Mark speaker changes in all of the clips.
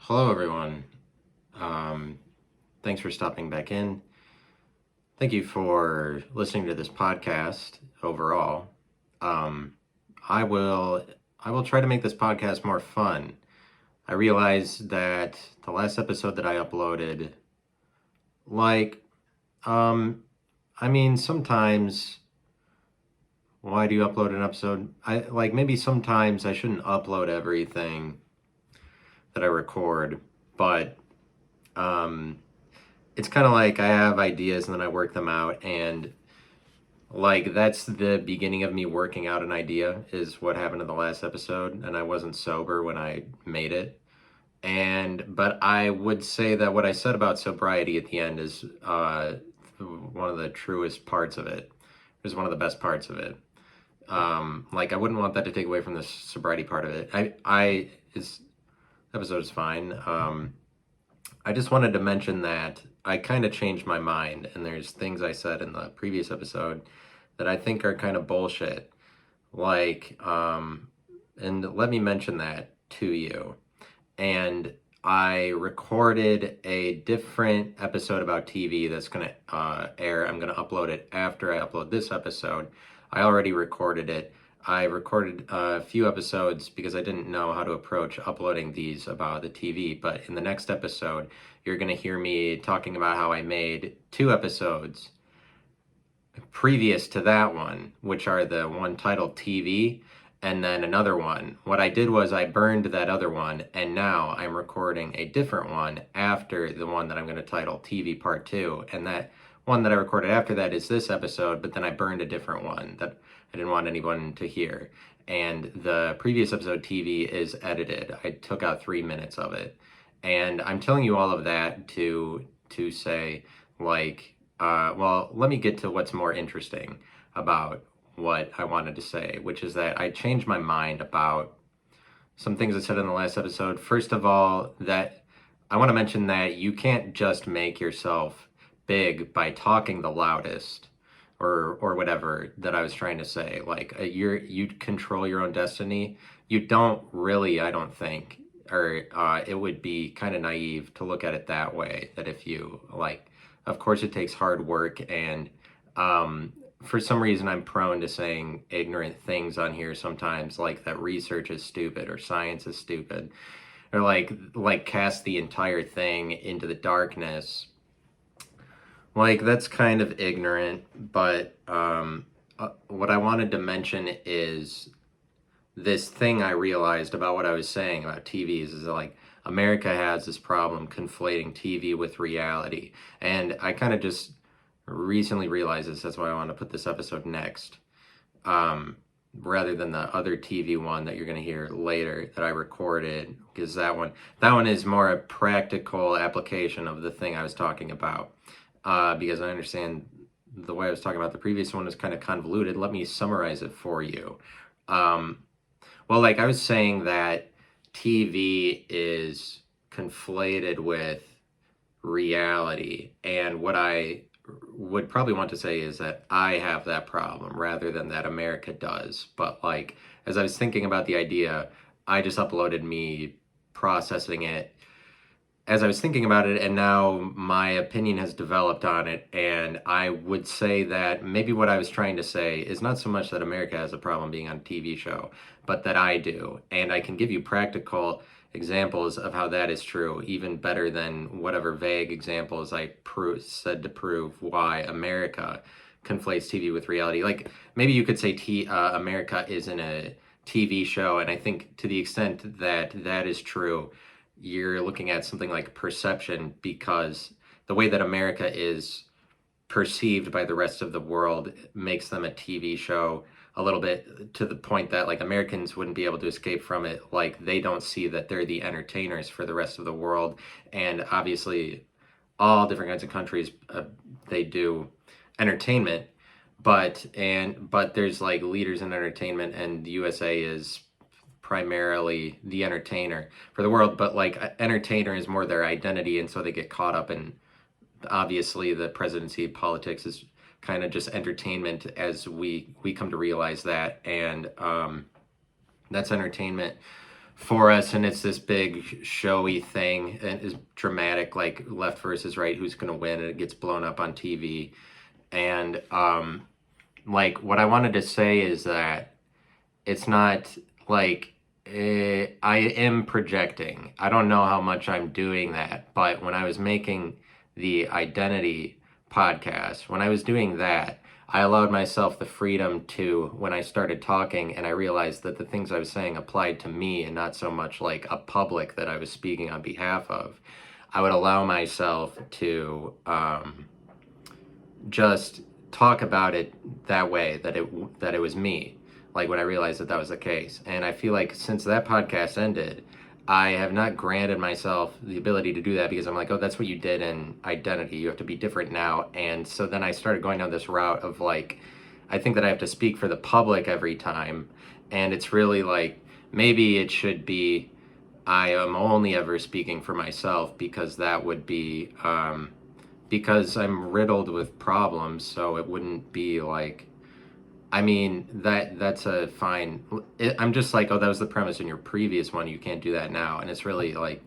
Speaker 1: Hello, everyone. Um, Thanks for stopping back in. Thank you for listening to this podcast overall. Um, I will I will try to make this podcast more fun. I realize that the last episode that I uploaded, like, um, sometimes why do you upload an episode? Maybe sometimes I shouldn't upload everything that I record, but um it's kind of like I have ideas and then I work them out, and that's the beginning of me working out an idea is what happened in the last episode, and I wasn't sober when I made it. And but I would say that what I said about sobriety at the end is one of the truest parts of it. It was one of the best parts of it. I wouldn't want that to take away from the sobriety part of it. I This episode is fine. I just wanted to mention that I kind of changed my mind, and there's things I said in the previous episode that I think are kind of bullshit. Like, and let me mention that to you. And I recorded a different episode about TV that's going to air. I'm going to upload it after I upload this episode. I already recorded it. I recorded a few episodes because I didn't know how to approach uploading these about the TV. But in the next episode, you're going to hear me talking about how I made two episodes previous to that one, which are the one titled TV and then another one. What I did was I burned that other one, and now I'm recording a different one after the one that I'm going to title TV Part 2. And that one that I recorded after that is this episode, but then I burned a different one that I didn't want anyone to hear. And the previous episode, TV, is edited. I took out 3 minutes of it. And I'm telling you all of that to say, let me get to what's more interesting about what I wanted to say, which is that I changed my mind about some things I said in the last episode. First of all, that I want to mention that you can't just make yourself big by talking the loudest or whatever that I was trying to say. You control your own destiny. You don't really, I don't think, or it would be kind of naive to look at it that way. That if you of course, it takes hard work, and for some reason, I'm prone to saying ignorant things on here sometimes, like that research is stupid or science is stupid, or cast the entire thing into the darkness. That's kind of ignorant, but what I wanted to mention is this thing I realized about what I was saying about TVs is that, America has this problem conflating TV with reality. And I kind of just recently realized this. That's why I want to put this episode next, rather than the other TV one that you're going to hear later that I recorded, because that one is more a practical application of the thing I was talking about. Because I understand the way I was talking about the previous one was kind of convoluted. Let me summarize it for you. I was saying that TV is conflated with reality, and what I would probably want to say is that I have that problem rather than that America does. But as I was thinking about the idea, I just uploaded me processing it as I was thinking about it, and now my opinion has developed on it. And I would say that maybe what I was trying to say is not so much that America has a problem being on a TV show, but that I do. And I can give you practical examples of how that is true, even better than whatever vague examples I said to prove why America conflates TV with reality. Maybe you could say America isn't a TV show, and I think to the extent that that is true, you're looking at something like perception, because the way that America is perceived by the rest of the world makes them a TV show a little bit, to the point that Americans wouldn't be able to escape from it. They don't see that they're the entertainers for the rest of the world. And obviously all different kinds of countries, they do entertainment, but there's leaders in entertainment, and the USA is primarily the entertainer for the world. But entertainer is more their identity, and so they get caught up in, obviously, the presidency. Politics is kind of just entertainment as we come to realize that, and that's entertainment. for us, and it's this big showy thing and is dramatic, like left versus right, who's going to win, and it gets blown up on TV. And like what I wanted to say is that it's not like I am projecting. I don't know how much I'm doing that, but when I was making the identity podcast, when I was doing that, I allowed myself the freedom to, when I started talking and I realized that the things I was saying applied to me and not so much like a public that I was speaking on behalf of, I would allow myself to just talk about it that way, that it was me, like when I realized that that was the case. And I feel like since that podcast ended, I have not granted myself the ability to do that, because I'm like, oh, that's what you did in identity. You have to be different now. And so then I started going down this route of like, I think that I have to speak for the public every time. And it's really like, maybe it should be, I am only ever speaking for myself, because that would be, because I'm riddled with problems. So it wouldn't be like, I mean, that's a fine. I'm just like, oh, that was the premise in your previous one. You can't do that now, and it's really like,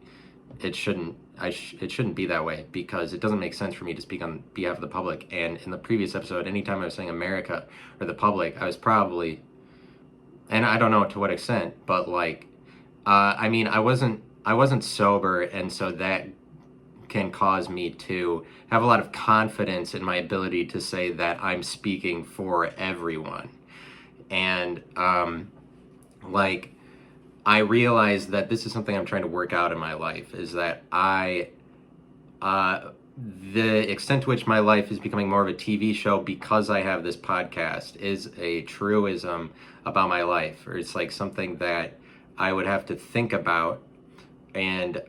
Speaker 1: it shouldn't. It shouldn't be that way, because it doesn't make sense for me to speak on behalf of the public. And in the previous episode, anytime I was saying America or the public, I was probably, and I don't know to what extent, but like, I mean, I wasn't sober, and so that can cause me to have a lot of confidence in my ability to say that I'm speaking for everyone. And like, I realize that this is something I'm trying to work out in my life, is that the extent to which my life is becoming more of a TV show because I have this podcast is a truism about my life, or it's like something that I would have to think about and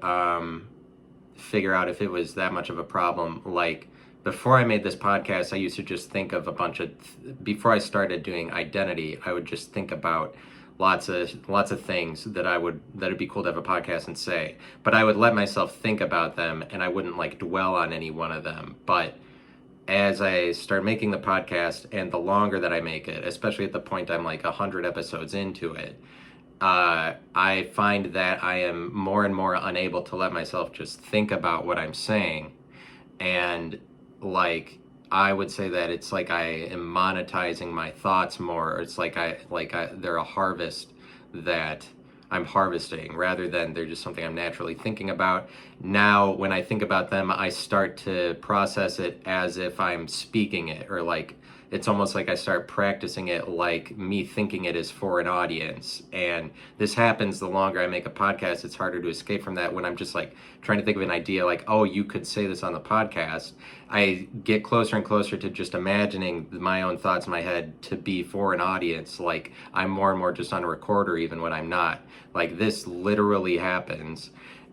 Speaker 1: figure out if it was that much of a problem. Like, before I made this podcast, I used to just think of a bunch of before I started doing identity, I would just think about lots of things that'd be cool to have a podcast and say, but I would let myself think about them and I wouldn't like dwell on any one of them. But as I start making the podcast, and the longer that I make it, especially at the point I'm like 100 episodes into it, I find that I am more and more unable to let myself just think about what I'm saying. And like, I would say that it's like I am monetizing my thoughts more. Or it's like they're a harvest that I'm harvesting, rather than they're just something I'm naturally thinking about. Now, when I think about them, I start to process it as if I'm speaking it, or like, it's almost like I start practicing it like me thinking it is for an audience. And this happens the longer I make a podcast. It's harder to escape from that. When I'm just like trying to think of an idea, like, oh, you could say this on the podcast, I get closer and closer to just imagining my own thoughts in my head to be for an audience. Like, I'm more and more just on a recorder, even when I'm not. Like, this literally happens.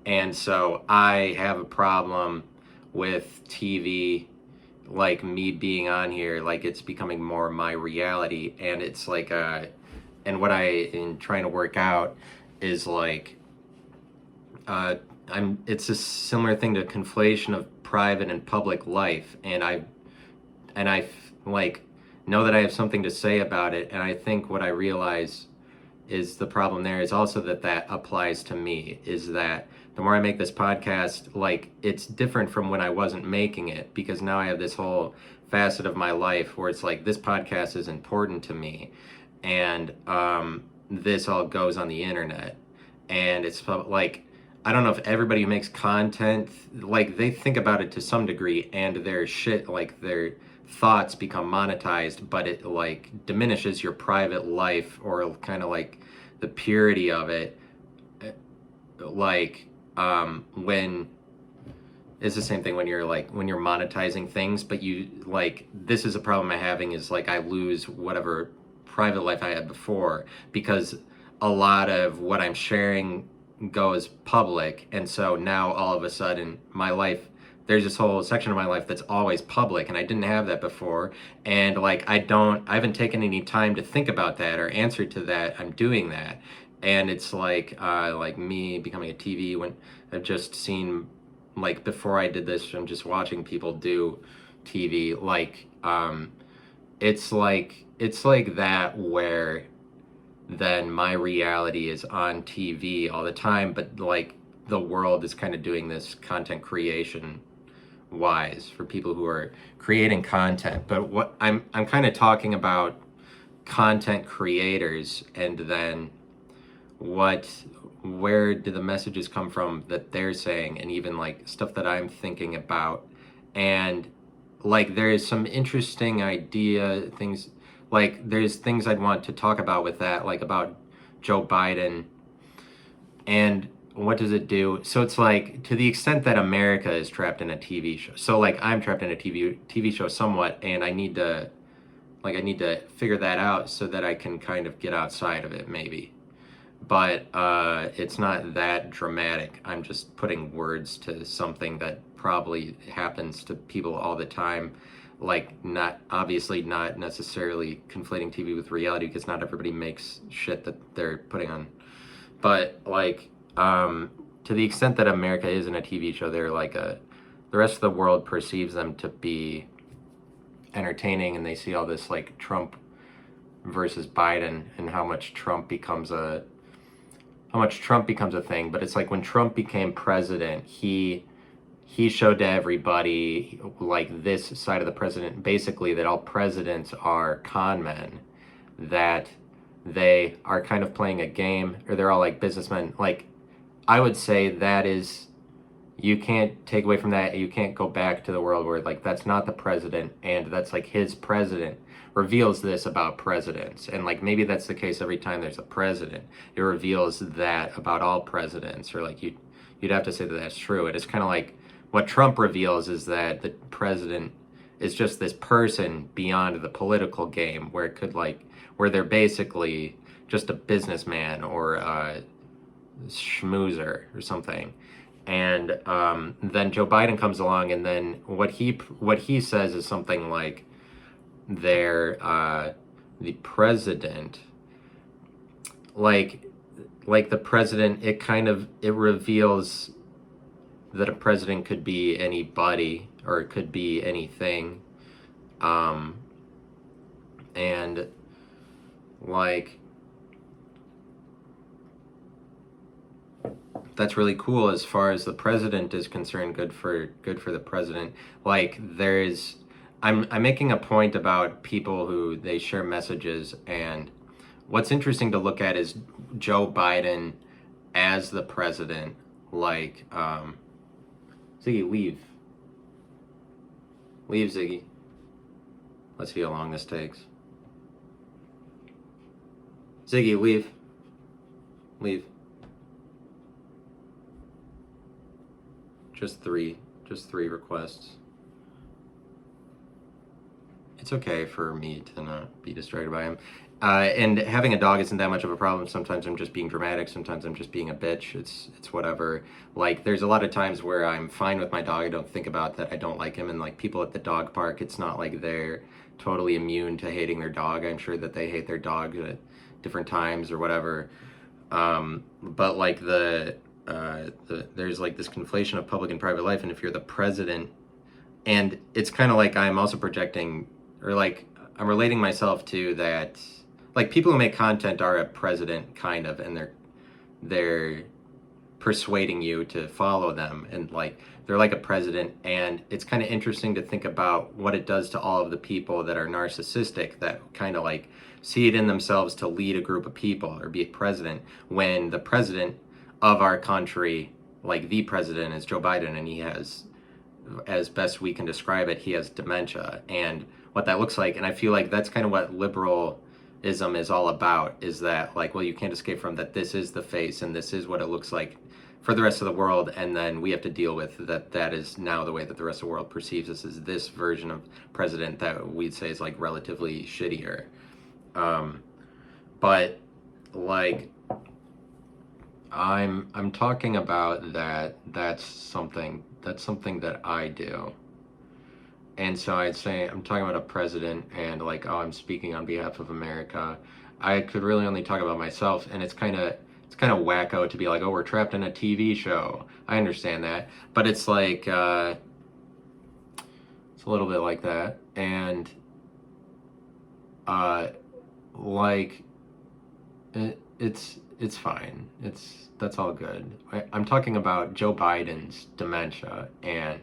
Speaker 1: And so I have a problem with TV, like me being on here, like it's becoming more my reality. And it's like and what I am trying to work out is like, it's a similar thing to conflation of private and public life. And I like know that I have something to say about it. And I think what I realize is the problem there is also that applies to me, is that the more I make this podcast, like, it's different from when I wasn't making it, because now I have this whole facet of my life where it's like, this podcast is important to me, and this all goes on the internet. And it's like, I don't know if everybody who makes content, like, they think about it to some degree, and their shit, like their thoughts become monetized, but it like diminishes your private life, or kind of like the purity of it. Like, when it's the same thing when you're monetizing things, but you like, this is a problem I'm having, is like, I lose whatever private life I had before, because a lot of what I'm sharing goes public. And so now all of a sudden my life, there's this whole section of my life that's always public, and I didn't have that before. And like, I haven't taken any time to think about that or answer to that. I'm doing that. And it's like me becoming a TV, when I've just seen, like, before I did this, I'm just watching people do TV. Like, it's like that, where then my reality is on TV all the time, but like the world is kind of doing this content creation wise for people who are creating content. But what I'm kind of talking about content creators, and then where do the messages come from that they're saying, and even like stuff that I'm thinking about. And like there is some interesting idea things, like there's things I'd want to talk about with that, like about Joe Biden and what does it do. So it's like, to the extent that America is trapped in a TV show, so like I'm trapped in a TV show somewhat, and I need to figure that out so that I can kind of get outside of it maybe. But it's not that dramatic. I'm just putting words to something that probably happens to people all the time. Like, not obviously not necessarily conflating TV with reality, because not everybody makes shit that they're putting on. But like, to the extent that America is in a TV show, they're like the rest of the world perceives them to be entertaining, and they see all this like Trump versus Biden and how much Trump becomes a thing. But it's like when Trump became president, he showed to everybody, like this side of the president, basically, that all presidents are con men, that they are kind of playing a game, or they're all like businessmen. Like, I would say that is, you can't take away from that. You can't go back to the world where like that's not the president, and that's like his president reveals this about presidents. And like maybe that's the case every time there's a president, it reveals that about all presidents, or like you'd have to say that that's true. And it's kind of like what Trump reveals is that the president is just this person beyond the political game, where it could like, where they're basically just a businessman or a schmoozer or something. And then Joe Biden comes along, and then what he says is something like, they're the president, like the president, it reveals that a president could be anybody, or it could be anything, and like that's really cool as far as the president is concerned. Good for the president. Like I'm making a point about people who they share messages, and what's interesting to look at is Joe Biden as the president. Like, Ziggy, leave, Ziggy. Let's see how long this takes. Ziggy, leave. Just three requests. It's okay for me to not be distracted by him. And having a dog isn't that much of a problem. Sometimes I'm just being dramatic. Sometimes I'm just being a bitch. It's whatever. Like, there's a lot of times where I'm fine with my dog. I don't think about that I don't like him. And like people at the dog park, it's not like they're totally immune to hating their dog. I'm sure that they hate their dog at different times or whatever. But like there's like this conflation of public and private life. And if you're the president, and it's kind of like I'm also projecting, or like I'm relating myself to that, like people who make content are a president kind of, and they're persuading you to follow them, and like they're like a president. And it's kind of interesting to think about what it does to all of the people that are narcissistic, that kind of like see it in themselves to lead a group of people or be a president, when the president of our country, like the president, is Joe Biden, and he has, as best we can describe it, he has dementia, and what that looks like. And I feel like that's kind of what liberalism is all about, is that like, well, you can't escape from that. This is the face, and this is what it looks like for the rest of the world, and then we have to deal with that is now the way that the rest of the world perceives us, is this version of president that we'd say is like relatively shittier. But like I'm talking about that's something that I do. And so I'd say I'm talking about a president, and like, oh, I'm speaking on behalf of America. I could really only talk about myself, and it's kind of wacko to be like, oh, we're trapped in a TV show. I understand that, but it's like it's a little bit like that. And like It's fine. That's all good. I'm talking about Joe Biden's dementia, and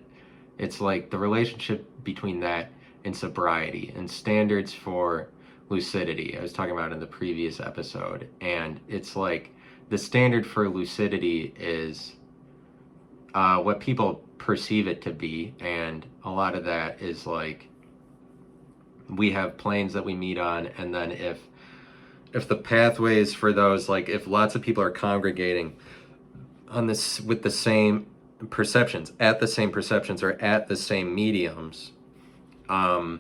Speaker 1: it's like the relationship between that and sobriety and standards for lucidity. I was talking about in the previous episode, and it's like the standard for lucidity is what people perceive it to be, and a lot of that is like we have planes that we meet on, and then if the pathways for those, like if lots of people are congregating on this with the same perceptions or at the same mediums, and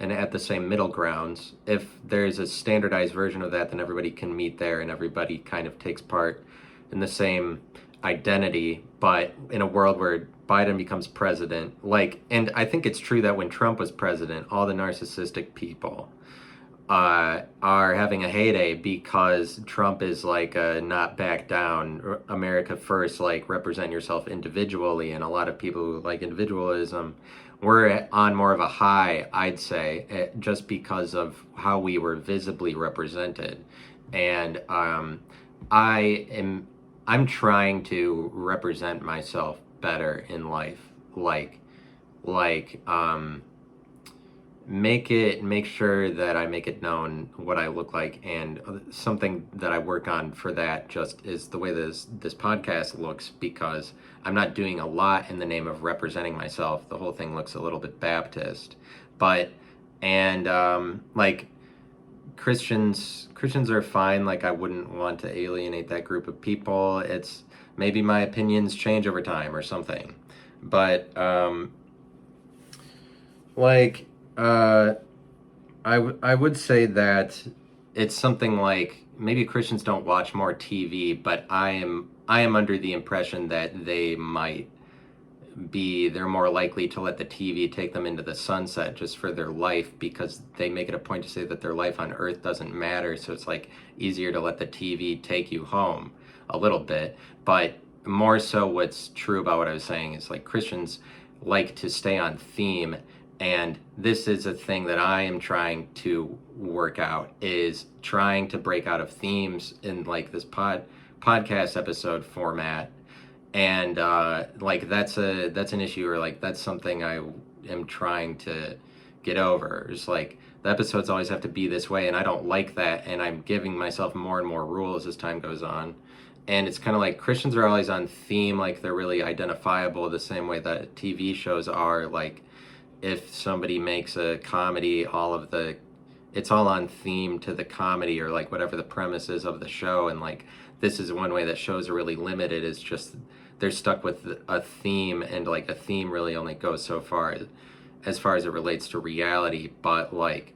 Speaker 1: at the same middle grounds, if there's a standardized version of that, then everybody can meet there and everybody kind of takes part in the same identity. But in a world where Biden becomes president, and I think it's true that when Trump was president, all the narcissistic people are having a heyday because Trump is like a not back down, America first, like represent yourself individually, and a lot of people who like individualism were on more of a high, I'd say, just because of how we were visibly represented. And I'm trying to represent myself better in life, like make sure that I make it known what I look like. And something that I work on for that just is the way this podcast looks, because I'm not doing a lot in the name of representing myself. The whole thing looks a little bit Baptist, like Christians are fine. Like I wouldn't want to alienate that group of people. It's maybe my opinions change over time or something, but like I would say that it's something like maybe Christians don't watch more TV, but I am under the impression that they're more likely to let the TV take them into the sunset just for their life, because they make it a point to say that their life on earth doesn't matter. So it's like easier to let the TV take you home a little bit. But more so, what's true about what I was saying is like Christians like to stay on theme. And this is a thing that I am trying to work out, is trying to break out of themes in like this podcast episode format. And like that's an issue, or like that's something I am trying to get over. It's like the episodes always have to be this way, and I don't like that, and I'm giving myself more and more rules as time goes on. And it's kind of like Christians are always on theme, like they're really identifiable the same way that TV shows are. Like if somebody makes a comedy, it's all on theme to the comedy, or like whatever the premise is of the show. And like this is one way that shows are really limited, is just they're stuck with a theme, and like a theme really only goes so far as it relates to reality. But like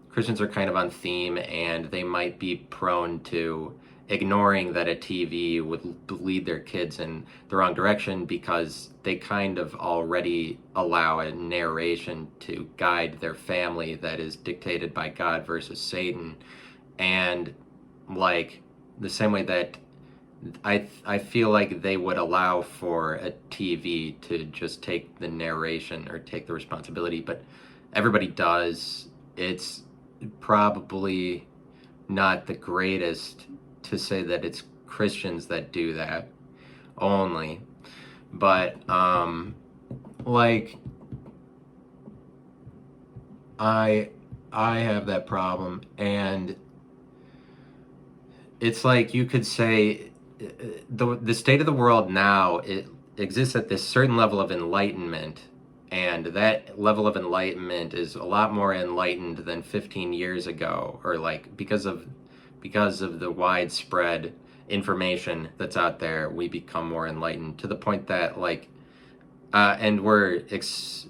Speaker 1: Christians are kind of on theme, and they might be prone to ignoring that a TV would lead their kids in the wrong direction, because they kind of already allow a narration to guide their family that is dictated by God versus Satan. And like the same way that I feel like they would allow for a TV to just take the narration or take the responsibility, but everybody does. It's probably not the greatest to say that it's Christians that do that only, but like I have that problem. And it's like you could say the state of the world now, it exists at this certain level of enlightenment, and that level of enlightenment is a lot more enlightened than 15 years ago, or like because of the widespread information that's out there, we become more enlightened to the point that like and we're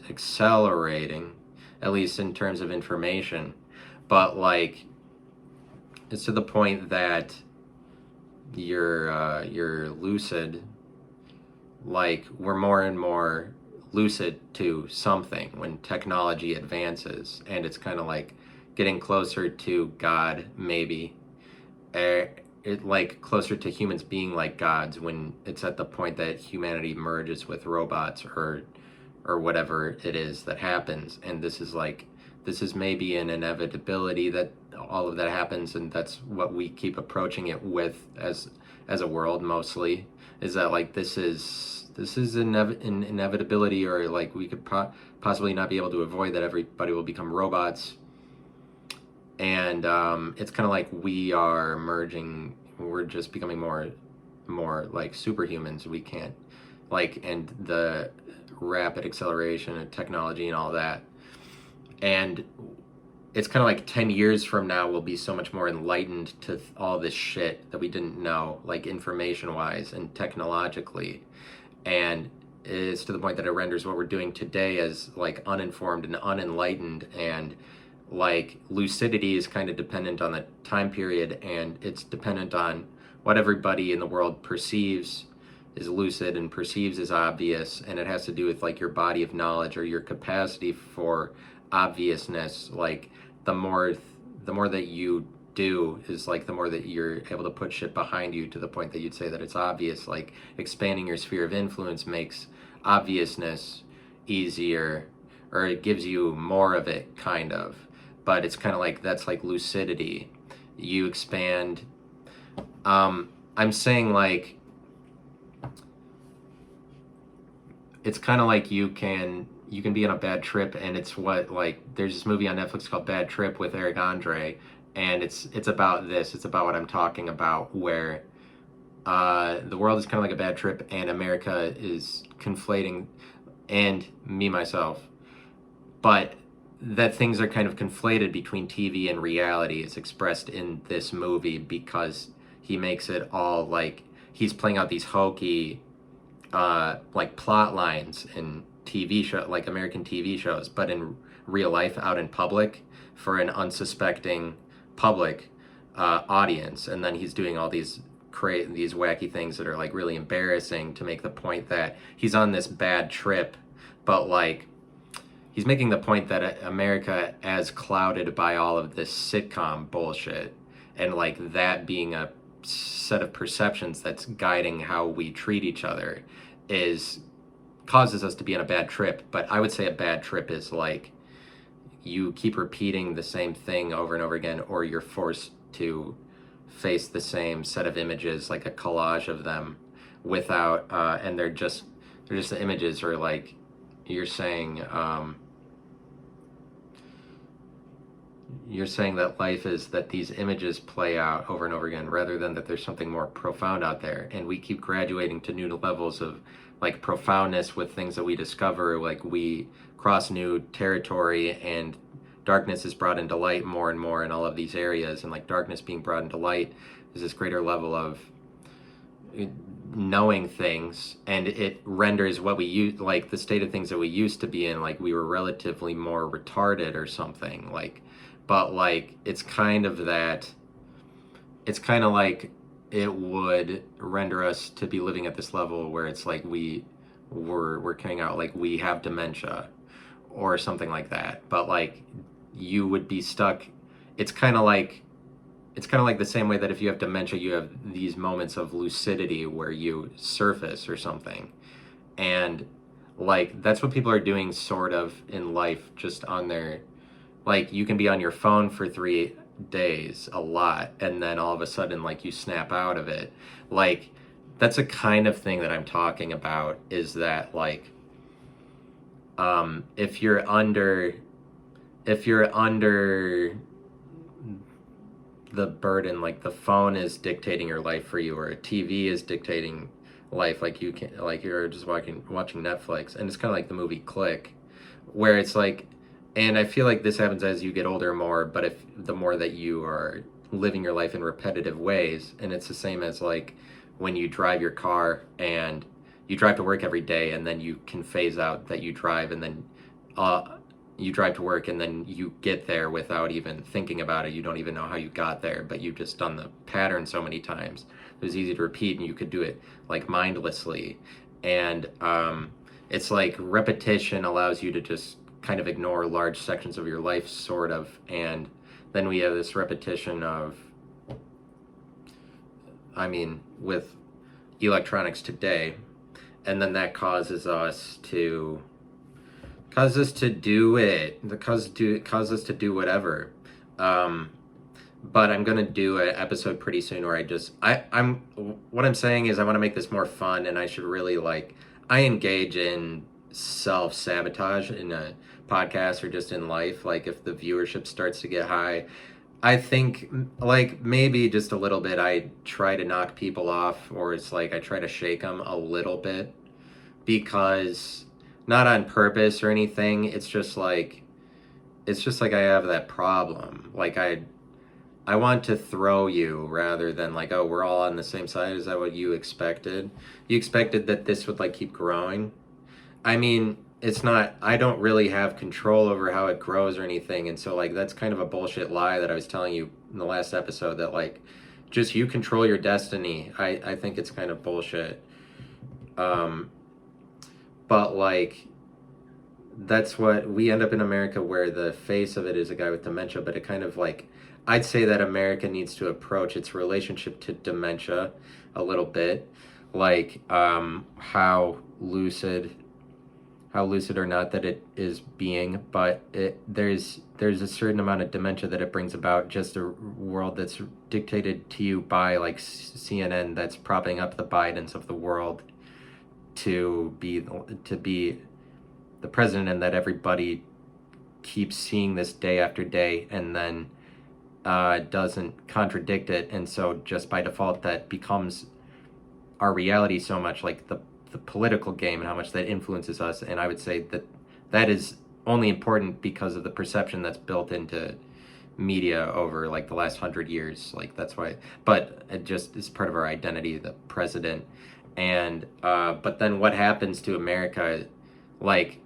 Speaker 1: accelerating, at least in terms of information. But like it's to the point that you're lucid, like we're more and more lucid to something when technology advances, and it's kind of like getting closer to God, maybe it like closer to humans being like gods, when it's at the point that humanity merges with robots or whatever it is that happens. And this this is maybe an inevitability that all of that happens, and that's what we keep approaching it with as a world mostly, is that like this is an inevitability, or like we could possibly not be able to avoid that everybody will become robots. And it's kind of like we're just becoming more like superhumans. We can't like, and the rapid acceleration of technology and all that. And it's kind of like 10 years from now we'll be so much more enlightened to all this shit that we didn't know, like information wise and technologically. And it's to the point that it renders what we're doing today as like uninformed and unenlightened. And like lucidity is kind of dependent on the time period, and it's dependent on what everybody in the world perceives is lucid and perceives as obvious. And it has to do with like your body of knowledge or your capacity for obviousness. Like the more that you do is like the more that you're able to put shit behind you, to the point that you'd say that it's obvious. Like expanding your sphere of influence makes obviousness easier, or it gives you more of it, kind of. But it's kind of like, that's like lucidity. You expand. I'm saying like, it's kind of like you can be on a bad trip, and it's what, like, there's this movie on Netflix called Bad Trip with Eric Andre, and it's about this. It's about what I'm talking about, where the world is kind of like a bad trip, and America is conflating, and me myself, but that things are kind of conflated between TV and reality is expressed in this movie, because he makes it all like he's playing out these hokey like plot lines in TV show, like American TV shows, but in real life out in public for an unsuspecting public audience. And then he's doing all these wacky things that are like really embarrassing to make the point that he's on this bad trip, but like he's making the point that America as clouded by all of this sitcom bullshit, and like that being a set of perceptions that's guiding how we treat each other causes us to be on a bad trip. But I would say a bad trip is like you keep repeating the same thing over and over again, or you're forced to face the same set of images, like a collage of them, without and they're just the images, or like you're saying that life is that these images play out over and over again, rather than that there's something more profound out there. And we keep graduating to new levels of like profoundness with things that we discover. Like we cross new territory, and darkness is brought into light more and more in all of these areas. And like darkness being brought into light is this greater level of knowing things, and it renders what we use, like the state of things that we used to be in, like we were relatively more retarded or something, like, but like it's kind of like it would render us to be living at this level where it's like we're carrying out, like we have dementia or something like that. But like you would be stuck. It's kind of like the same way that if you have dementia, you have these moments of lucidity where you surface or something. And like that's what people are doing sort of in life, just on their, like you can be on your phone for 3 days a lot, and then all of a sudden like you snap out of it. Like that's a kind of thing that I'm talking about, is that like if you're under the burden, like the phone is dictating your life for you, or a TV is dictating life, like you can, like you're just watching Netflix. And it's kind of like the movie Click, where it's like, and I feel like this happens as you get older more, but if the more that you are living your life in repetitive ways, and it's the same as like when you drive your car and you drive to work every day, and then you can phase out that you drive, and then you drive to work, and then you get there without even thinking about it. You don't even know how you got there, but you've just done the pattern so many times. It was easy to repeat, and you could do it like mindlessly. And it's like repetition allows you to just kind of ignore large sections of your life, sort of. And then we have this repetition of, I mean, with electronics today, and then that causes us to cause us to do it. Cause us to do whatever. Um, but I'm gonna do an episode pretty soon where I'm what I'm saying is I want to make this more fun, and I should really like I engage in self sabotage in a podcast or just in life. Like if the viewership starts to get high, I think like maybe just a little bit. I try to knock people off, or it's like I try to shake them a little bit because not on purpose or anything. It's just like I have that problem. Like I want to throw you rather than like, oh, we're all on the same side. Is that what you expected? You expected that this would like keep growing? I mean, it's not, I don't really have control over how it grows or anything. And so, like, that's kind of a bullshit lie that I was telling you in the last episode that, like, just you control your destiny. I think it's kind of bullshit. Um, but, like, that's what we end up in America where the face of it is a guy with dementia, but it kind of like, I'd say that America needs to approach its relationship to dementia a little bit, like how lucid or not that it is being, but there's a certain amount of dementia that it brings about, just a world that's dictated to you by like CNN that's propping up the Bidens of the world to be the president, and that everybody keeps seeing this day after day and then doesn't contradict it, and so just by default that becomes our reality so much, like the political game and how much that influences us. And I would say that that is only important because of the perception that's built into media over like the last 100 years. Like that's why, but it just is part of our identity, the president. And but then what happens to America? Like,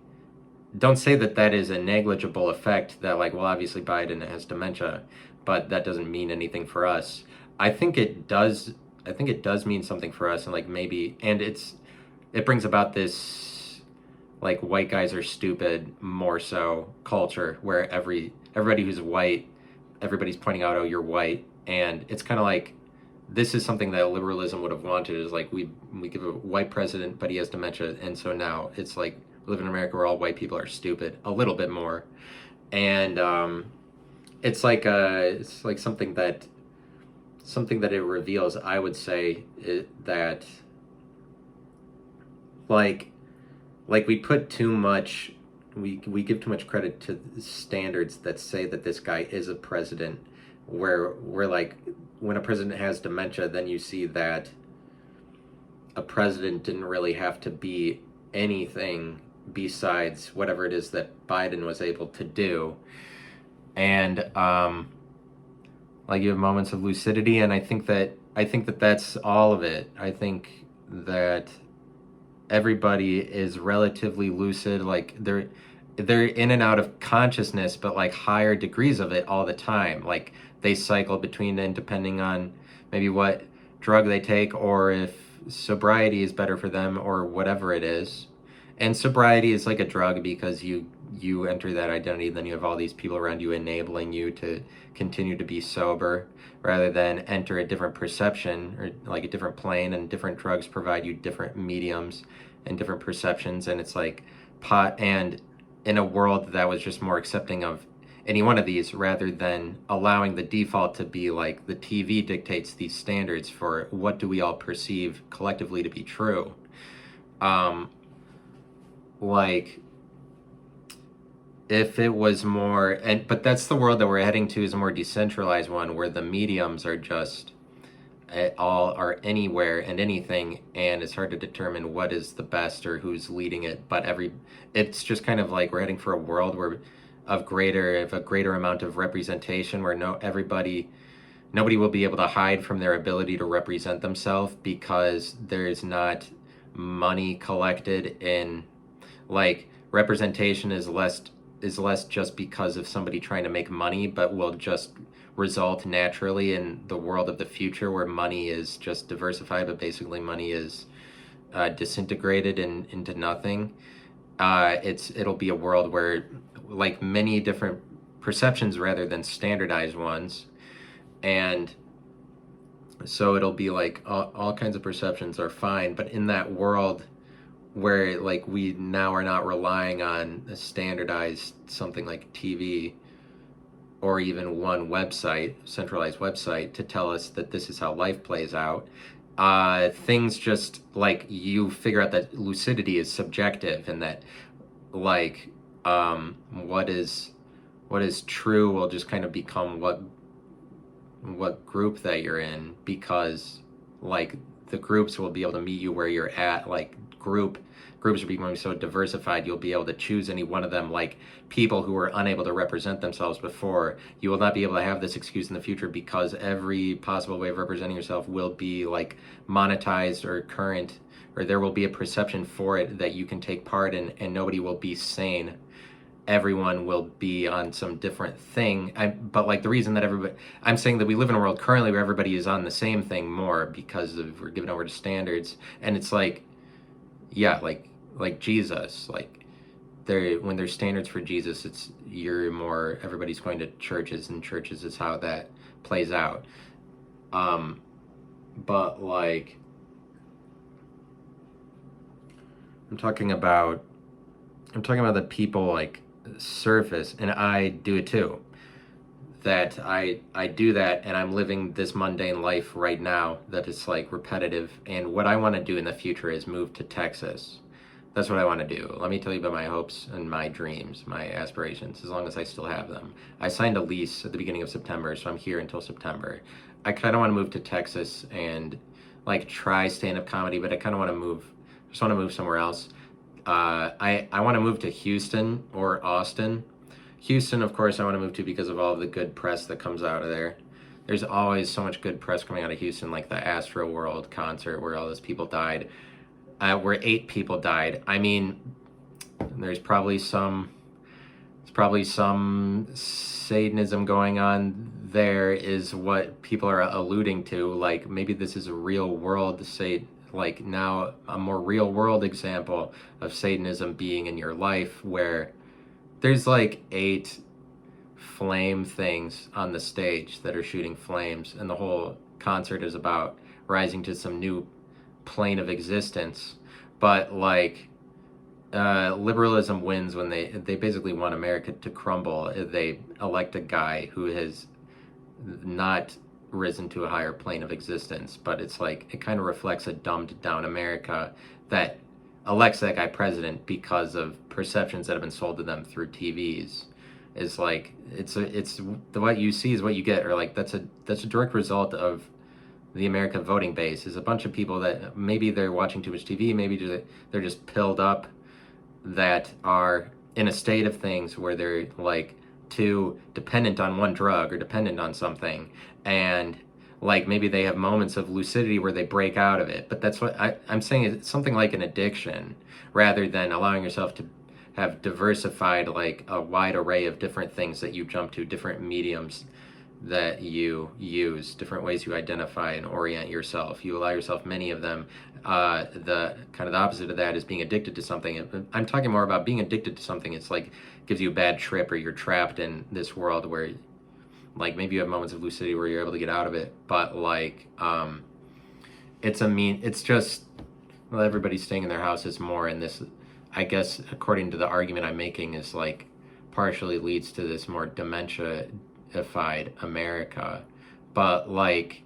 Speaker 1: don't say that that is a negligible effect, that like, well, obviously Biden has dementia, but that doesn't mean anything for us. I think it does. I think it does mean something for us, and like maybe, and it brings about this like white guys are stupid more so culture where everybody who's white, everybody's pointing out, oh, you're white, and it's kind of like this is something that liberalism would have wanted, is like we give a white president but he has dementia, and so now it's like we live in America where all white people are stupid a little bit more. And it's like something that it reveals, I would say, that like we put too much, we give too much credit to standards that say that this guy is a president, where we're like, when a president has dementia, then you see that a president didn't really have to be anything besides whatever it is that Biden was able to do. And like you have moments of lucidity, and I think that that's all of it. I think that everybody is relatively lucid, like they're in and out of consciousness, but like higher degrees of it all the time. Like they cycle between them depending on maybe what drug they take, or if sobriety is better for them, or whatever it is. And sobriety is like a drug because you enter that identity, then you have all these people around you enabling you to continue to be sober rather than enter a different perception or like a different plane, and different drugs provide you different mediums and different perceptions. And it's like pot, and in a world that was just more accepting of any one of these, rather than allowing the default to be like the TV dictates these standards for what do we all perceive collectively to be true. um like if it was more, and but that's the world that we're heading to, is a more decentralized one where the mediums are just all are anywhere and anything, and it's hard to determine what is the best or who's leading it. But it's just kind of like we're heading for a world where of a greater amount of representation, where nobody will be able to hide from their ability to represent themselves, because there's not money collected in, like, representation is less just because of somebody trying to make money, but will just result naturally in the world of the future where money is just diversified, but basically money is disintegrated into nothing. It'll be a world where like many different perceptions rather than standardized ones, and so it'll be like all kinds of perceptions are fine, but in that world where like we now are not relying on a standardized something like TV or even one website, centralized website, to tell us that this is how life plays out. Things just like you figure out that lucidity is subjective, and that like what is true will just kind of become what group that you're in, because like the groups will be able to meet you where you're at. Like groups are becoming so diversified, you'll be able to choose any one of them. Like people who were unable to represent themselves before, you will not be able to have this excuse in the future, because every possible way of representing yourself will be like monetized or current, or there will be a perception for it that you can take part in, and nobody will be sane. Everyone will be on some different thing. But like the reason that I'm saying that we live in a world currently where everybody is on the same thing more because we're given over to standards. And it's like, yeah, like Jesus, like when there's standards for Jesus, everybody's going to churches, and churches is how that plays out. But like, I'm talking about the people like surface, and I do it too. That I do that, and I'm living this mundane life right now that is like repetitive. And what I want to do in the future is move to Texas. That's what I want to do. Let me tell you about my hopes and my dreams, my aspirations, as long as I still have them. I signed a lease at the beginning of September, so I'm here until September. I kind of want to move to Texas and like try stand-up comedy, but I kind of want to move. Just want to move somewhere else. I want to move to Houston or Austin. Houston, of course, I want to move to because of all of the good press that comes out of there. There's always so much good press coming out of Houston, like the Astro World concert where all those people died, where 8 people died. I mean, there's probably some Satanism going on there, is what people are alluding to. Like maybe this is a real world like now a more real world example of Satanism being in your life, where there's like 8 flame things on the stage that are shooting flames, and the whole concert is about rising to some new plane of existence. But like liberalism wins when they basically want America to crumble. They elect a guy who has not risen to a higher plane of existence, but it's like it kind of reflects a dumbed down America that elects that guy president because of perceptions that have been sold to them through TVs. Is like it's what you see is what you get, or like that's a direct result of the American voting base. Is a bunch of people that maybe they're watching too much TV, maybe they're just pilled up, that are in a state of things where they're like too dependent on one drug or dependent on something, and like maybe they have moments of lucidity where they break out of it. But that's what I'm saying, is something like an addiction, rather than allowing yourself to have diversified like a wide array of different things that you jump to, different mediums that you use, different ways you identify and orient yourself. You allow yourself many of them. The kind of the opposite of that is being addicted to something. I'm talking more about being addicted to something. It's like gives you a bad trip, or you're trapped in this world where like maybe you have moments of lucidity where you're able to get out of it, but like it's just, well, everybody's staying in their houses more, and this, I guess, according to the argument I'm making, is like partially leads to this more dementia-ified America. But like,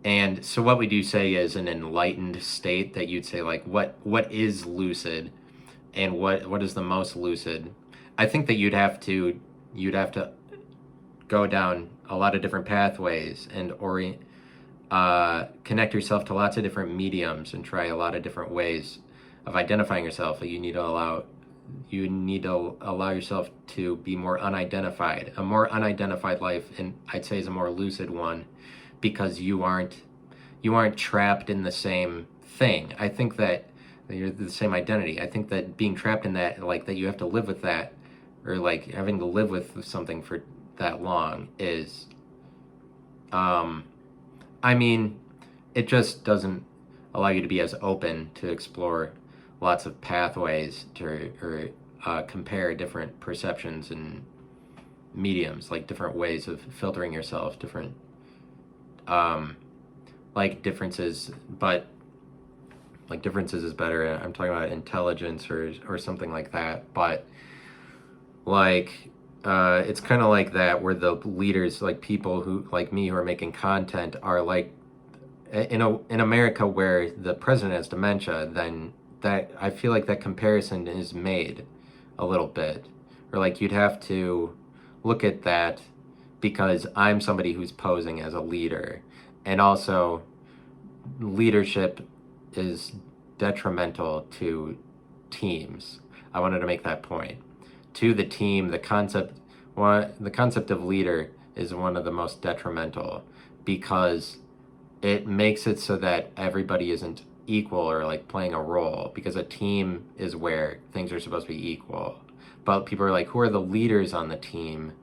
Speaker 1: and so what would you say is an enlightened state, that you'd say like what is lucid, and what is the most lucid? I think that you'd have to go down a lot of different pathways and connect yourself to lots of different mediums and try a lot of different ways of identifying yourself. You need to allow yourself to be more unidentified. A more unidentified life, and I'd say, is a more lucid one, because you aren't trapped in the same thing. I think that you're the same identity. I think that being trapped in that, like that you have to live with that, or like having to live with something for that long is, I mean, it just doesn't allow you to be as open to explore lots of pathways or compare different perceptions and mediums, like different ways of filtering yourself, different like differences. But like differences is better. I'm talking about intelligence or something like that. But like it's kind of like that, where the leaders, like people who like me who are making content, are like in America where the president has dementia, then that I feel like that comparison is made a little bit, or like you'd have to look at that because I'm somebody who's posing as a leader, and also leadership is detrimental to teams. I wanted to make that point. To the team, the concept of leader is one of the most detrimental, because it makes it so that everybody isn't equal or like playing a role, because a team is where things are supposed to be equal. But people are like, who are the leaders on the team?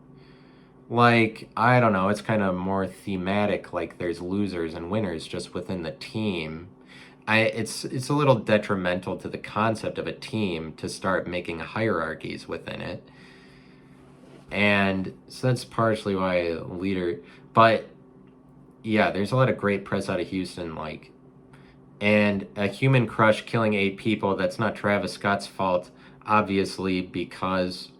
Speaker 1: Like, I don't know, it's kind of more thematic, like there's losers and winners just within the team. It's a little detrimental to the concept of a team to start making hierarchies within it. And so that's partially why leader, but yeah, there's a lot of great press out of Houston, like, and a human crush killing 8 people, that's not Travis Scott's fault, obviously, because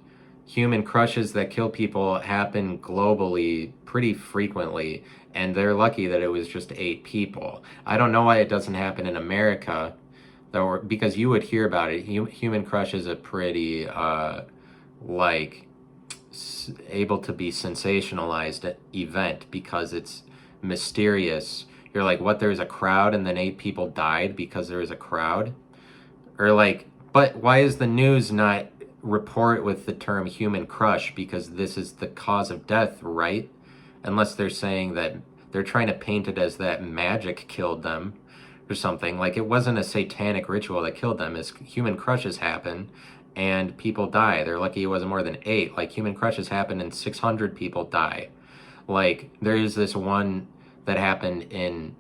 Speaker 1: human crushes that kill people happen globally pretty frequently, and they're lucky that it was just 8 people. I don't know why it doesn't happen in America, though, because you would hear about it. Human crush is a pretty, like, able to be sensationalized event because it's mysterious. You're like, what, there's a crowd and then 8 people died because there was a crowd? Or like, but why is the news not report with the term human crush, because this is the cause of death, right? Unless they're saying that they're trying to paint it as that magic killed them or something. Like, it wasn't a satanic ritual that killed them. It's human crushes happen and people die. They're lucky it wasn't more than 8. Like, human crushes happen and 600 people die. Like, there is this one that happened in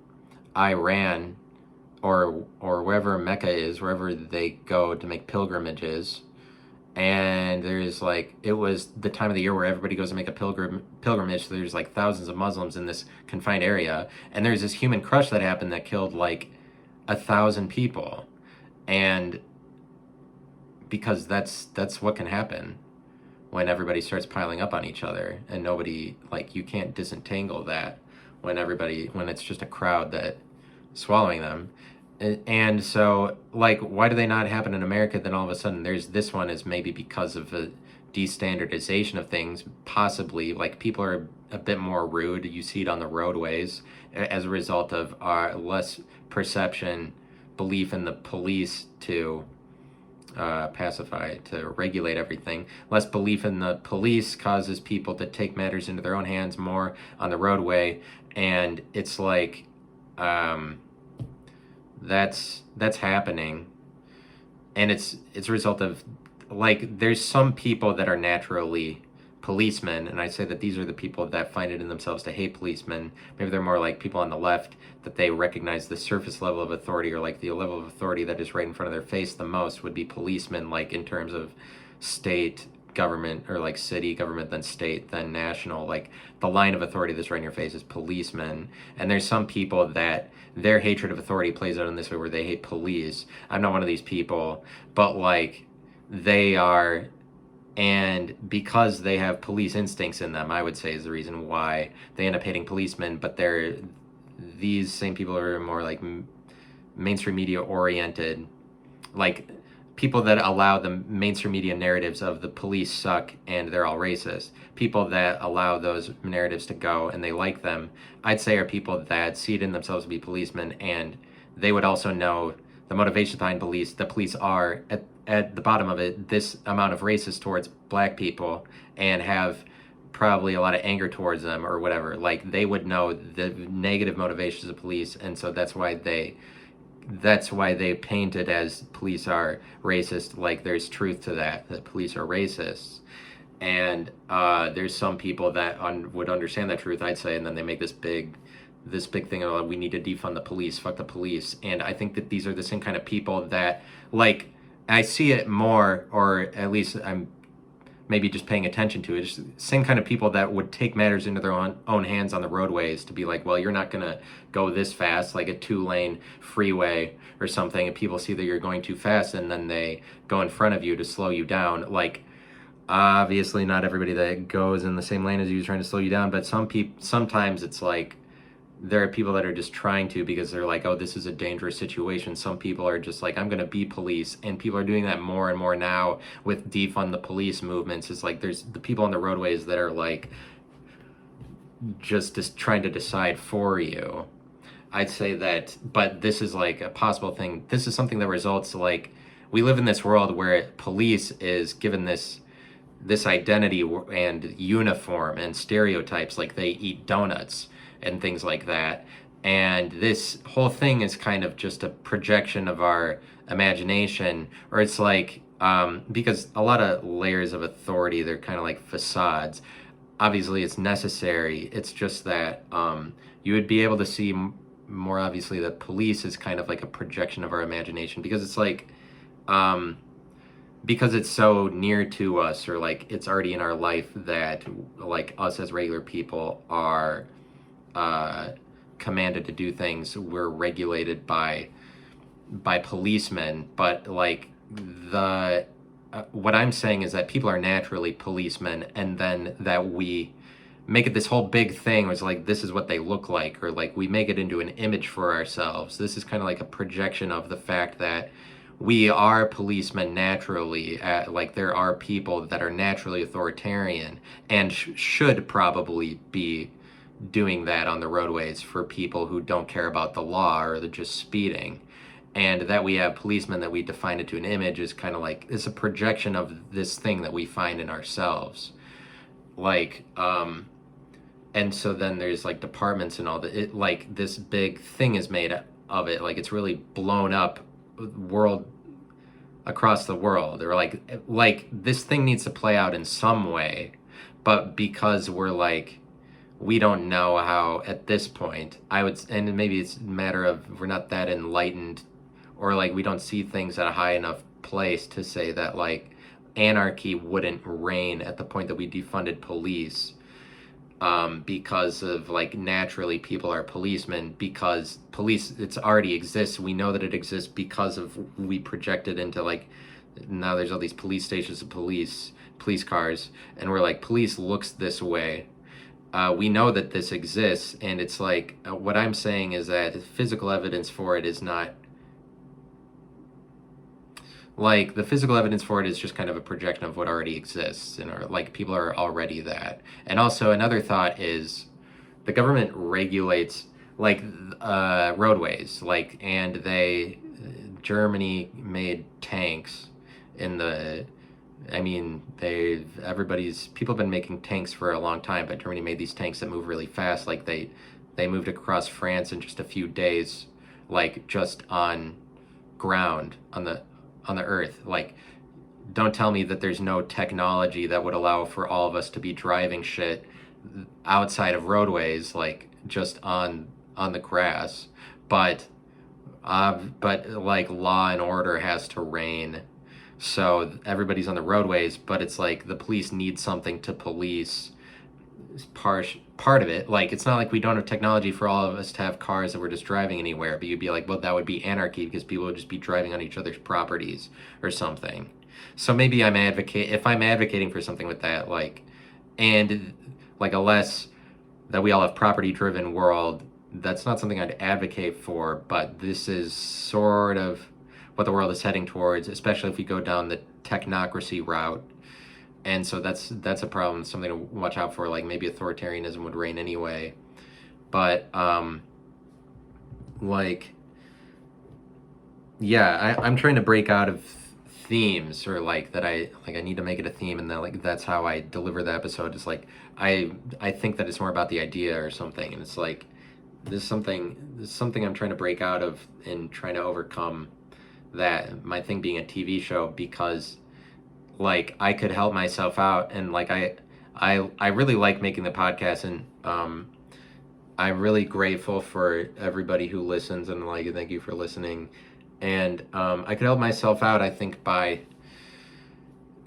Speaker 1: Iran, or wherever Mecca is, wherever they go to make pilgrimages. And there's like, it was the time of the year where everybody goes to make a pilgrimage. So there's like thousands of Muslims in this confined area, and there's this human crush that happened that killed like 1,000 people. And because that's what can happen when everybody starts piling up on each other, and nobody, like, you can't disentangle that when it's just a crowd that swallowing them. And so, like, why do they not happen in America? Then all of a sudden there's this one, is maybe because of the destandardization of things, possibly. Like, people are a bit more rude. You see it on the roadways as a result of our less perception, belief in the police to pacify, to regulate everything. Less belief in the police causes people to take matters into their own hands more on the roadway. And it's like, that's happening, and it's a result of, like, there's some people that are naturally policemen, and I say that these are the people that find it in themselves to hate policemen. Maybe they're more like people on the left, that they recognize the surface level of authority, or like the level of authority that is right in front of their face the most would be policemen, like in terms of state government, or like city government, then state, then national. Like, the line of authority that's right in your face is policemen. And there's some people that their hatred of authority plays out in this way, where they hate police. I'm not one of these people, but like, they are, and because they have police instincts in them, I would say, is the reason why they end up hating policemen. But these same people are more like mainstream media oriented, like people that allow the mainstream media narratives of the police suck and they're all racist. People that allow those narratives to go and they like them, I'd say, are people that see it in themselves to be policemen, and they would also know the motivation behind police. The police are, at the bottom of it, this amount of racist towards black people, and have probably a lot of anger towards them or whatever. Like, they would know the negative motivations of police, and so that's why they paint it as police are racist. Like, there's truth to that police are racists. And there's some people that would understand that truth, I'd say, and then they make this big thing of, we need to defund the police, fuck the police. And I think that these are the same kind of people that, like, I see it more, or at least I'm maybe just paying attention to it. Just same kind of people that would take matters into their own hands on the roadways to be like, well, you're not going to go this fast, like a 2-lane freeway or something, and people see that you're going too fast and then they go in front of you to slow you down. Like, obviously not everybody that goes in the same lane as you is trying to slow you down, but sometimes it's like there are people that are just trying to, because they're like, oh, this is a dangerous situation. Some people are just like, I'm going to be police. And people are doing that more and more now with defund the police movements. It's like there's the people on the roadways that are like just trying to decide for you. I'd say that, but this is like a possible thing. This is something that results, like, we live in this world where police is given this identity and uniform and stereotypes, like they eat donuts and things like that. And this whole thing is kind of just a projection of our imagination, or it's like, because a lot of layers of authority, they're kind of like facades. Obviously, it's necessary. It's just that you would be able to see more obviously that police is kind of like a projection of our imagination, because it's like, because it's so near to us, or like it's already in our life, that like us as regular people are commanded to do things. We're regulated by policemen, but like the what I'm saying is that people are naturally policemen, and then that we make it this whole big thing where it's like, this is what they look like, or like we make it into an image for ourselves. This is kind of like a projection of the fact that we are policemen naturally. Like there are people that are naturally authoritarian and should probably be doing that on the roadways for people who don't care about the law or they're just speeding. And that we have policemen that we define it to an image is kind of like, it's a projection of this thing that we find in ourselves. Like, and so then there's like departments and all that. It, like this big thing is made of it. Like it's really blown up across the world. Or like this thing needs to play out in some way, but because we're like, we don't know how at this point, and maybe it's a matter of we're not that enlightened, or like we don't see things at a high enough place to say that like anarchy wouldn't reign at the point that we defunded police, because of like naturally people are policemen, because police, it's already exists. We know that it exists because of, we projected into like, now there's all these police stations of police cars, and we're like, police looks this way. We know that this exists, and it's like, what I'm saying is that physical evidence for it is not, like, the physical evidence for it is just kind of a projection of what already exists, and like, people are already that. And also, another thought is, the government regulates, like, roadways, like, and Germany made tanks in the, I mean, people have been making tanks for a long time, but Germany made these tanks that move really fast. Like they moved across France in just a few days, like just on ground, on the earth. Like, don't tell me that there's no technology that would allow for all of us to be driving shit outside of roadways, like just on the grass. But like law and order has to reign. So everybody's on the roadways, but it's like the police need something to police part of it. Like, it's not like we don't have technology for all of us to have cars that we're just driving anywhere, but you'd be like, well, that would be anarchy because people would just be driving on each other's properties or something. So maybe if I'm advocating for something with that, like, and like a less that we all have property driven world, that's not something I'd advocate for, but this is sort of what the world is heading towards, especially if we go down the technocracy route. And so that's a problem, something to watch out for. Like, maybe authoritarianism would reign anyway. But like, yeah, I'm trying to break out of themes, or like that I need to make it a theme, and then like that's how I deliver the episode. It's like I think that it's more about the idea or something, and it's like this is something I'm trying to break out of and trying to overcome that, my thing being a TV show, because like I could help myself out, and like I really like making the podcast, and I'm really grateful for everybody who listens, and like thank you for listening. And I could help myself out, I think, by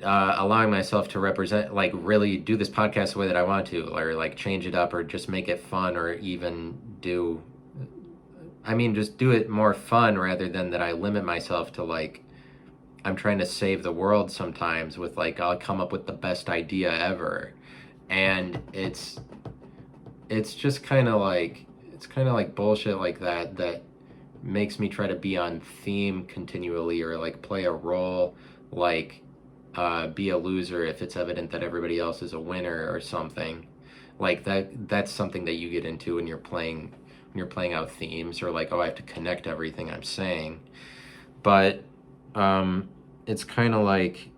Speaker 1: allowing myself to represent, like, really do this podcast the way that I want to, or like change it up, or just make it fun, or even do, I mean, just do it more fun rather than that I limit myself to like, I'm trying to save the world sometimes with like, I'll come up with the best idea ever. And it's just kind of like, it's kind of like bullshit like that that makes me try to be on theme continually, or like play a role, like be a loser if it's evident that everybody else is a winner or something like that. That's something that you get into when you're playing out themes, or like, oh, I have to connect everything I'm saying. But it's kind of like,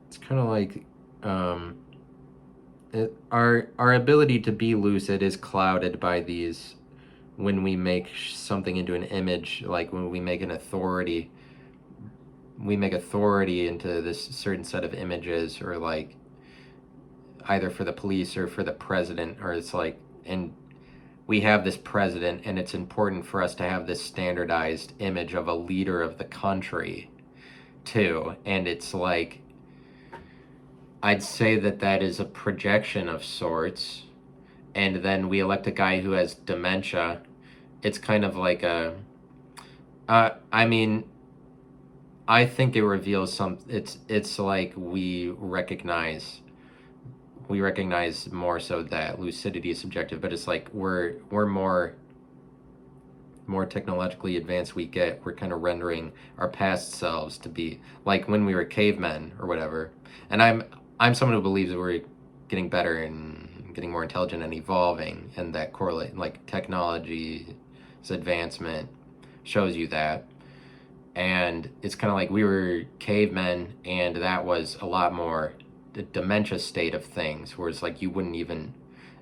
Speaker 1: it's kind of like um, our ability to be lucid is clouded by these, when we make something into an image, like when we make an authority, we make authority into this certain set of images, or like either for the police or for the president, or it's like, and we have this president, and it's important for us to have this standardized image of a leader of the country too. And it's like, I'd say that that is a projection of sorts. And then we elect a guy who has dementia. It's kind of like a, I mean, I think it reveals some, it's like we recognize more so that lucidity is subjective, but it's like we're more technologically advanced we get, we're kind of rendering our past selves to be like when we were cavemen or whatever. And I'm someone who believes that we're getting better and getting more intelligent and evolving, and that correlate, like technology's advancement shows you that. And it's kind of like we were cavemen, and that was a lot more the dementia state of things, where it's like you wouldn't even,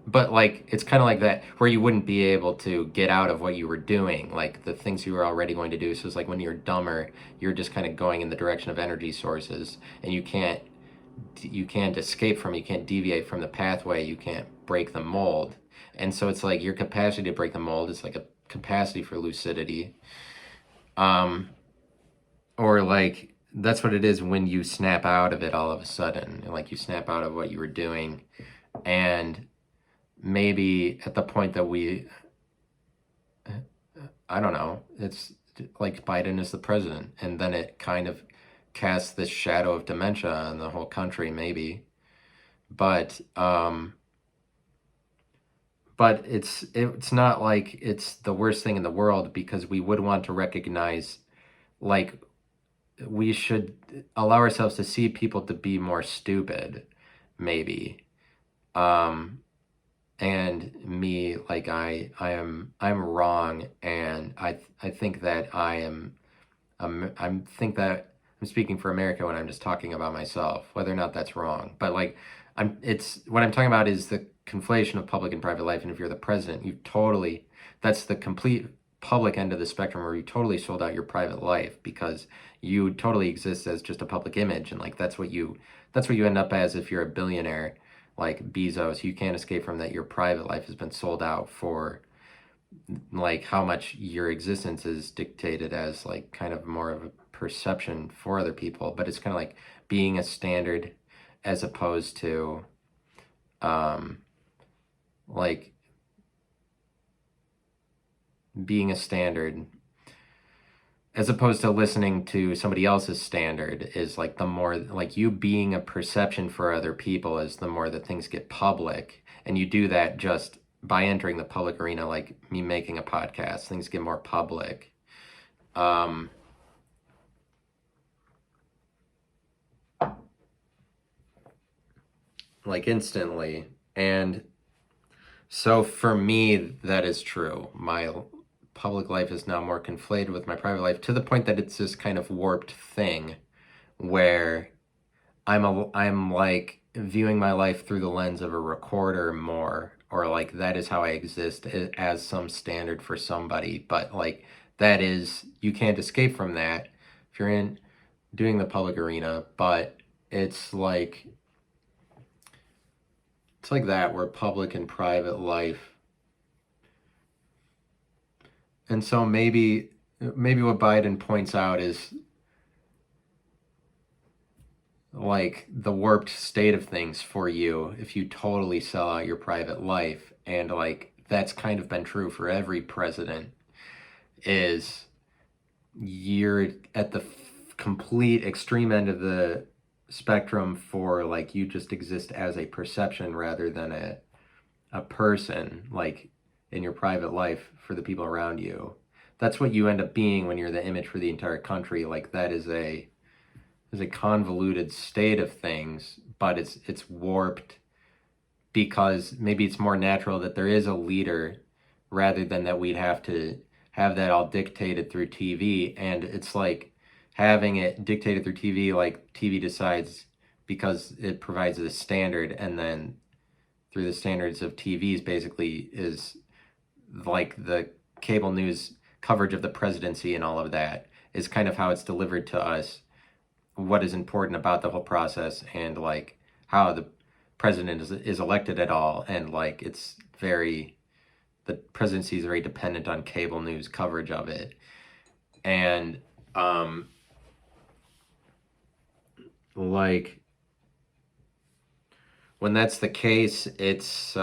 Speaker 1: but like it's kind of like that, where you wouldn't be able to get out of what you were doing, like the things you were already going to do. So it's like when you're dumber, you're just kind of going in the direction of energy sources, and you can't escape from, you can't deviate from the pathway, you can't break the mold. And so it's like your capacity to break the mold is like a capacity for lucidity. Or like that's what it is when you snap out of it all of a sudden, like you snap out of what you were doing. And maybe at the point that I don't know, it's like Biden is the president, and then it kind of casts this shadow of dementia on the whole country, maybe. But it's not like it's the worst thing in the world, because we would want to recognize, like, we should allow ourselves to see people to be more stupid, maybe. And me, like, I'm wrong, and I think that I think that I'm speaking for America when I'm just talking about myself, whether or not that's wrong. But like, it's what I'm talking about is the conflation of public and private life. And if you're the president, that's the complete public end of the spectrum, where you totally sold out your private life, because you totally exist as just a public image. And like, that's what you end up as if you're a billionaire, like Bezos. You can't escape from that. Your private life has been sold out for, like, how much your existence is dictated as, like, kind of more of a perception for other people. But it's kind of like being a standard, as opposed to like being a standard, as opposed to listening to somebody else's standard, is like the more, like, you being a perception for other people is the more that things get public. And you do that just by entering the public arena, like me making a podcast, things get more public. Like instantly. And so for me, that is true. My public life is now more conflated with my private life, to the point that it's this kind of warped thing where I'm like viewing my life through the lens of a recorder more, or like that is how I exist as some standard for somebody. But like, that is, you can't escape from that if you're in doing the public arena. But it's like that, where public and private life. And so maybe what Biden points out is like the warped state of things for you if you totally sell out your private life. And like that's kind of been true for every president, is you're at the complete extreme end of the spectrum for like you just exist as a perception rather than a person, like in your private life for the people around you. That's what you end up being when you're the image for the entire country. Like that is a convoluted state of things, but it's warped because maybe it's more natural that there is a leader rather than that we'd have to have that all dictated through TV. And it's like having it dictated through TV, like TV decides because it provides a standard, and then through the standards of TVs basically is like the cable news coverage of the presidency and all of that is kind of how it's delivered to us, what is important about the whole process, and like how the president is elected at all. And like it's very, the presidency is very dependent on cable news coverage of it. And like when that's the case, it's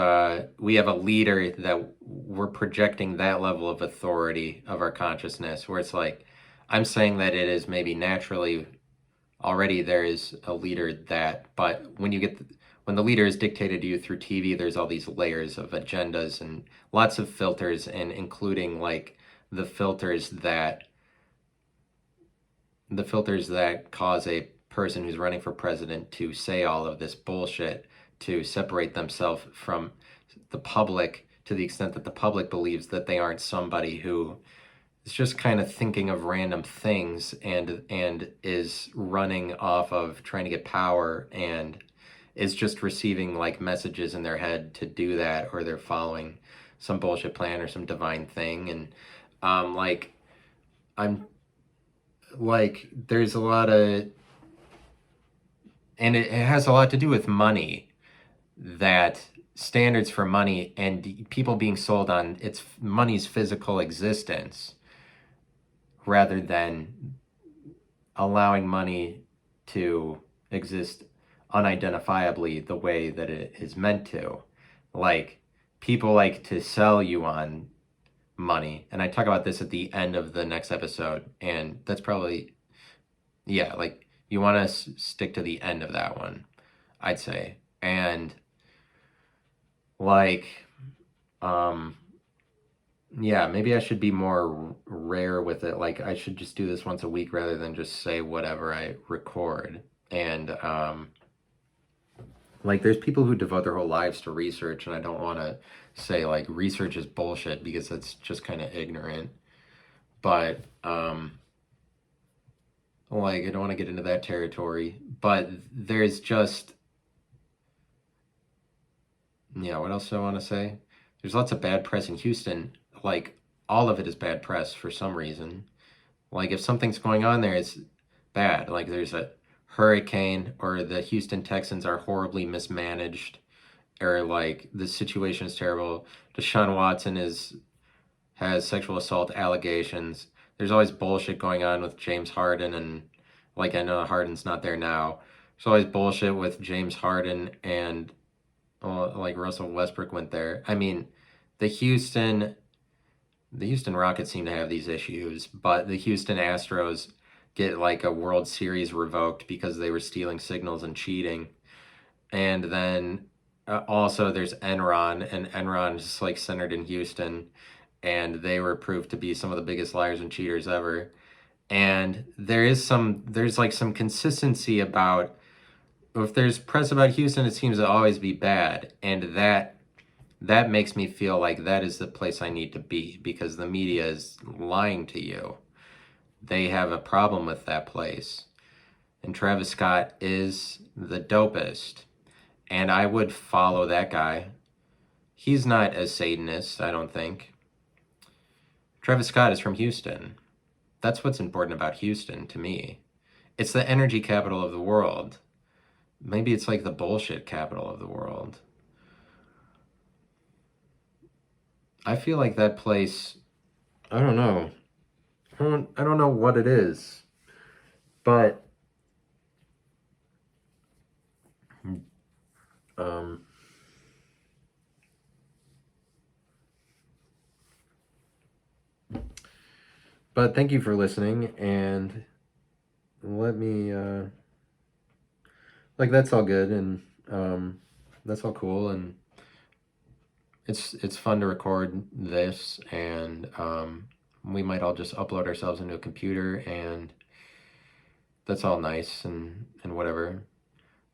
Speaker 1: we have a leader that we're projecting that level of authority of our consciousness, where it's like I'm saying that it is maybe naturally already there is a leader that, but when you get when the leader is dictated to you through TV, there's all these layers of agendas and lots of filters, and including like the filters that cause a person who's running for president to say all of this bullshit to separate themselves from the public, to the extent that the public believes that they aren't somebody who is just kind of thinking of random things and is running off of trying to get power, and is just receiving like messages in their head to do that, or they're following some bullshit plan or some divine thing. And like I'm like there's a lot of, and it has a lot to do with money, that standards for money and people being sold on its money's physical existence rather than allowing money to exist unidentifiably the way that it is meant to. Like people like to sell you on money, and I talk about this at the end of the next episode, and that's probably, yeah, like you want to stick to the end of that one, I'd say. And like yeah, maybe I should be more rare with it. Like I should just do this once a week rather than just say whatever I record. And like there's people who devote their whole lives to research, and I don't want to say like research is bullshit because that's just kind of ignorant. But like I don't want to get into that territory. But there's just, yeah, what else do I want to say? There's lots of bad press in Houston. Like all of it is bad press for some reason. Like if something's going on there, it's bad. Like there's a hurricane, or the Houston Texans are horribly mismanaged, or like the situation is terrible. Deshaun Watson has sexual assault allegations. There's always bullshit going on with James Harden, and like I know Harden's not there now. There's always bullshit with James Harden, and like Russell Westbrook went there. I mean, the Houston Rockets seem to have these issues, but the Houston Astros get like a World Series revoked because they were stealing signals and cheating. And then also there's Enron, and Enron is like centered in Houston, and they were proved to be some of the biggest liars and cheaters ever. And there's like some consistency about, if there's press about Houston, it seems to always be bad. And that makes me feel like that is the place I need to be, because the media is lying to you. They have a problem with that place. And Travis Scott is the dopest. And I would follow that guy. He's not a Satanist, I don't think. Travis Scott is from Houston. That's what's important about Houston to me. It's the energy capital of the world. Maybe it's like the bullshit capital of the world. I feel like that place, I don't know. I don't know what it is. But But thank you for listening, and let me, that's all good, and that's all cool, and it's fun to record this, and we might all just upload ourselves into a computer, and that's all nice and whatever.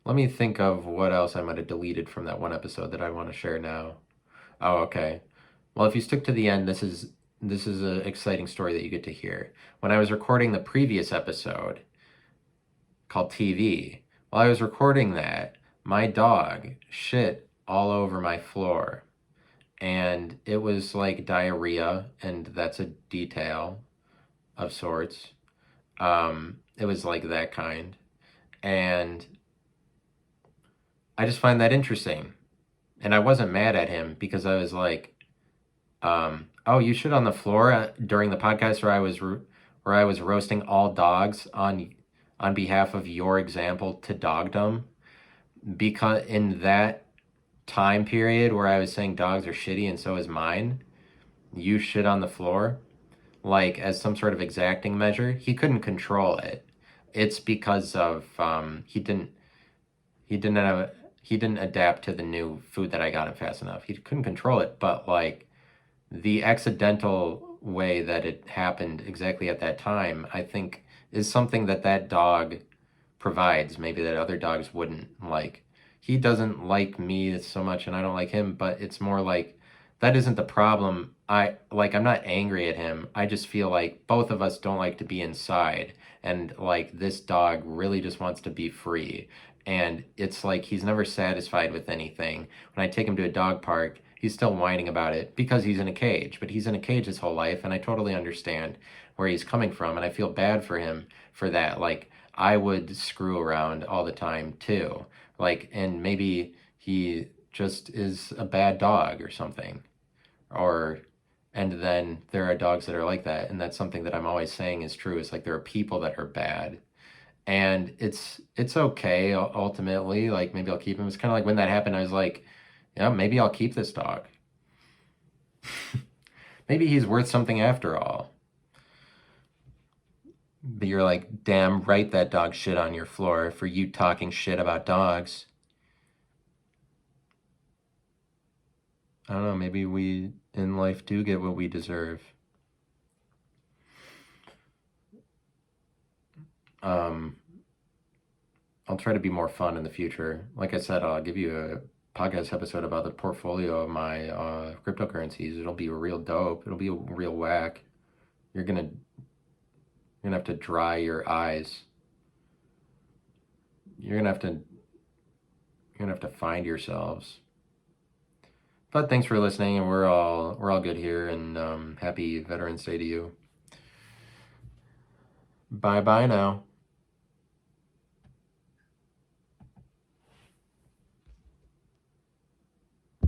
Speaker 1: Let me think of what else I might have deleted from that one episode that I want to share now. Oh, okay. Well, if you stick to the end, this is an exciting story that you get to hear. When I was recording the previous episode called TV, while I was recording that, my dog shit all over my floor. And it was like diarrhea, and that's a detail of sorts. It was like that kind. And I just find that interesting. And I wasn't mad at him because I was like, oh, you shit on the floor during the podcast where I was roasting all dogs on behalf of your example to dogdom, because in that time period where I was saying dogs are shitty and so is mine, you shit on the floor, like as some sort of exacting measure. He couldn't control it. It's because of he didn't have he didn't adapt to the new food that I got him fast enough. He couldn't control it, but like the accidental way that it happened exactly at that time, I think is something that that dog provides, maybe that other dogs wouldn't like. He doesn't like me so much and I don't like him, but it's more like that isn't the problem. I'm not angry at him. I just feel like both of us don't like to be inside, and like this dog really just wants to be free. And it's like he's never satisfied with anything. When I take him to a dog park, he's still whining about it because he's in a cage, but he's in a cage his whole life, and I totally understand where he's coming from, and I feel bad for him for that. Like, I would screw around all the time too. Like, and maybe he just is a bad dog or something. Or, and then there are dogs that are like that, and that's something that I'm always saying is true. It's like there are people that are bad, and it's okay ultimately. Like maybe I'll keep him. It's kind of like when that happened, I was like, yeah, maybe I'll keep this dog. Maybe he's worth something after all. But you're like, damn right that dog shit on your floor for you talking shit about dogs. I don't know, maybe we in life do get what we deserve. I'll try to be more fun in the future. Like I said, I'll give you a podcast episode about the portfolio of my cryptocurrencies. It'll be real dope. It'll be a real whack. You're gonna have to dry your eyes. You're gonna have to find yourselves. But thanks for listening, and we're all good here, and happy Veterans Day to you. Bye bye now.